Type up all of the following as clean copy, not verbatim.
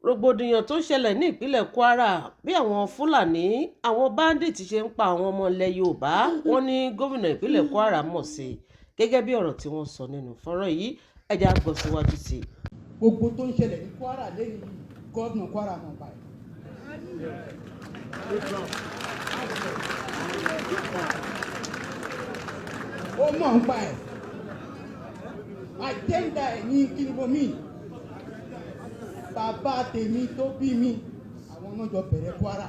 Rògbòdìyàn tó ṣẹlẹ̀ ní ìpínlẹ̀ Kwara bí àwọn Fúlàní àwọn báńdíìtì ṣe ń pa àwọn ọmọ ilẹ̀ Yorùbá wọ́n ní gómìnà ìpínlẹ̀ Kwara mọ̀ sí gẹ́gẹ́ bí ọ̀rọ̀ tí wọ́n sọ nínú fọ́nrán yìí ẹ jẹ́ á gbọ́ síwájú sí i. Gbogbo tó ń ṣẹlẹ̀ ní Kwara lẹ́yìn gómìnà Kwara mọ̀ báyìí. Ó mọ̀ ń pa ẹ̀ àjẹ́ńdà ẹ̀ ní kílíbómì bàbá tèmi tó bí mi àwọn náà jọ bẹ̀rẹ̀ Kwara.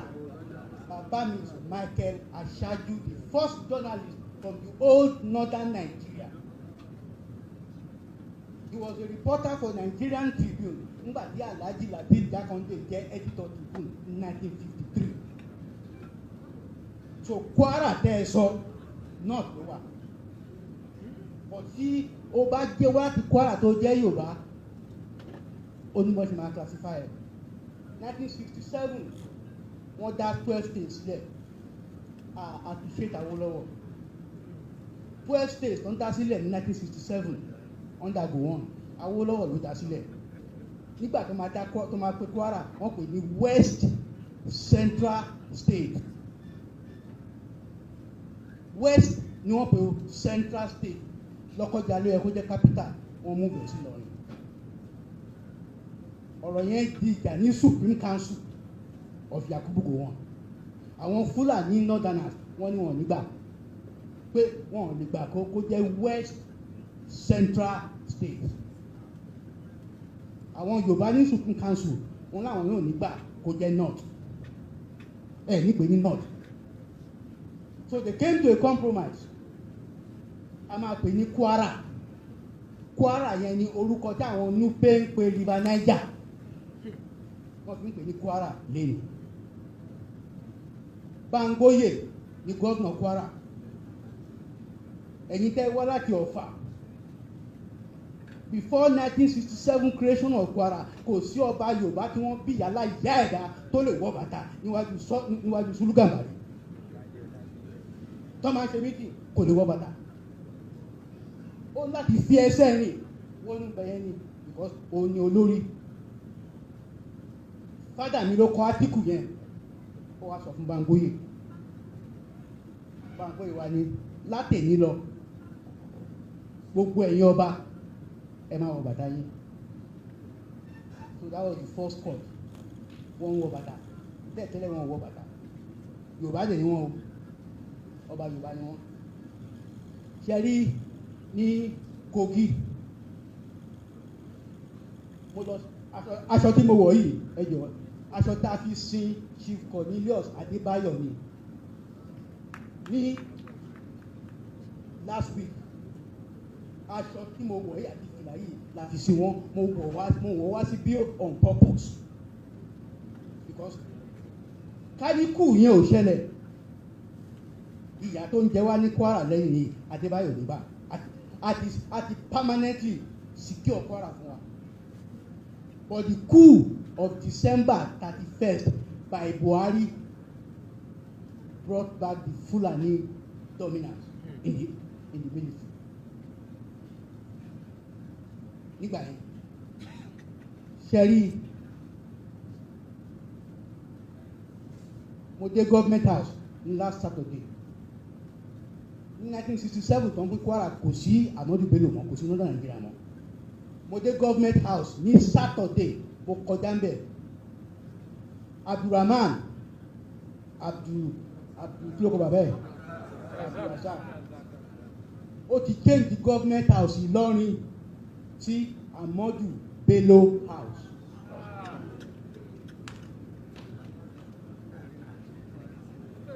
Bàbá mi is Michael Aṣáájú, the first journalist from the old northern Nigeria. He was a reporter for Nigerian Tribune nígbà tí Alhaji Lateef Jákàndé jẹ́ editor Tribune in 1953. So Kwara tẹ́ ẹ sọ north ló wà. But tí o bá jẹ́ wá ti Kwara tó jẹ́ Yorùbá onímọ̀ ṣe máa classify ẹ̀. 1967 wọ́n dá 12 states sílẹ̀ appreciate Awólọ́wọ̀. 12 states tó ń dá sílẹ̀ ní 1967 under Gowon Awólọ́wọ̀ ló dá sílẹ̀. Nígbà tó máa pe Kwara wọ́n pè ní West Central State. West ni wọ́n pè Central State. Lọ́kọ́jà ló yẹ kó jẹ́ capital wọ́n mú bẹ̀ sí lọ́rin. Ọ̀rọ̀ yẹn di ìjà ní Supreme Council of Yakubu Gowon. Àwọn Fúlàní Northerners wọ́n ní wọn nígbà pé wọn ò lè gbà kó jẹ́ West Central State. Àwọn Yorùbá ní Supreme Council wọn láwọn yóò nígbà kó jẹ́ North nípe ní North. So they came to a compromise. A máa pè ní Kwara. Kwara yẹn ni orúkọ tí àwọn Nupe ń pe River Niger. Wọ́n fi ń pè ní Kwara lẹ́nu. Bangoye ni gómìnà Kwara. Ẹ̀yin tẹ́ wá láti Ọ̀fà. Before 1967 creation of Kwara kò sí ọba Yorùbá tí wọ́n bí yàrá ìyá ẹ̀dá tó lè wọ bàtà níwájú Sùlùgàmbàrí. Tó máa ń ṣe mítì kò lè wọ bàtà. Ó láti fi ẹsẹ̀ rìn wọ́n ń bẹ̀yẹn ni because òun ni olórí. Fádà mi ló kọ átíkù yẹn ó wá sọ fún Bangoye. Bangoye wa ni látẹ̀ní lọ gbogbo ẹ̀yin ọba ẹ máa wọ bàtà yín. So that was the first court. Wọ́n wọ bàtà bẹ́ẹ̀ tẹ́lẹ̀ wọ́n wọ bàtà. Yorùbá dẹ̀ ni wọ́n o ọba Yorùbá ni wọ́n. Ṣe rí ní Kogi mo lọ aṣọ tí mo wọ̀ yìí ẹ jọ̀ọ́ aṣọ tá a fi sin Chief Cornelius Adébáyọ̀ ní last week aṣọ tí mo wọ̀ yìí àti ìfìlà yìí la fi sin wọn mo wọ̀ wá sí bí on purpose because káríkù yẹn ò ṣẹlẹ̀ ìyà tó ń jẹ wá ní Kwara lẹ́yìn ní Adébáyọ̀ nígbà àti permanently secure Kwara fún wa. But the coup of December 31st by Buhari brought back the Fulani dominance in the military. Nígbà yẹn, ṣẹ́rí mo dé government house ní last Saturday. Ní 1967 tó ń pín Kwara kò sí Ahmadu Bello mọ́ kò sí northern Nigeria mọ́. Mo dé government house ní Saturday mo kọjá ń bẹ̀. Abdulrahman kílókò bàbá ẹ̀ Abdulrasaq ó ti change the government house Ìlọrin sí Ahmadu Bello house.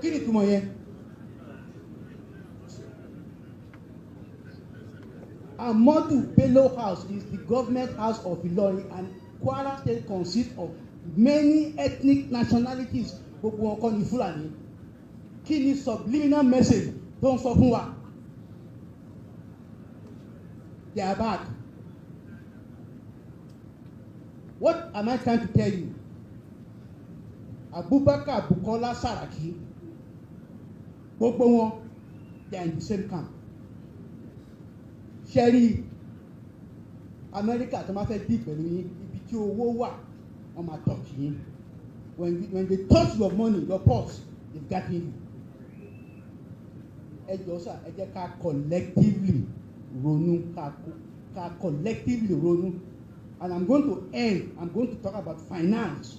Kí ni ìtumọ̀ yẹn? Ahmadu Bello House is the government house of Ilorin, and Kwara State consists of many ethnic nationalities. Gbogbo wọn kọ́ ni Fulani. Kí ni subliminal message tó ń sọ fún wa? They are back. What am I trying to tell you? Abubakar Bukola Saraki, gbogbo wọn, they are in the same camp. Ṣẹ́rí Amẹ́ríkà tó máa fẹ́ dì pẹ̀lú yín ibi tí owó wà wọ́n máa touch yín. When they touch your money, your purse, they've gotten you. Ẹ jọ̀ọ́ sà, ẹ jẹ́ ká collectively ronú, ká collectively ronú. And I'm going to talk about finance.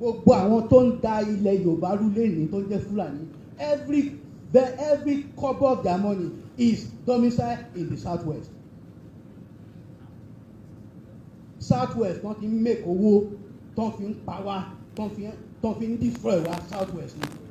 Gbogbo àwọn tó ń da ilẹ̀ Yorùbá rú lẹ́yìn tó jẹ́ Fúlàní, every kobo of their money is domiciled in the southwest. Southwest wọ́n ti ń make owó tó fi ń pa wá, tó fi ń destroy wá southwest ni.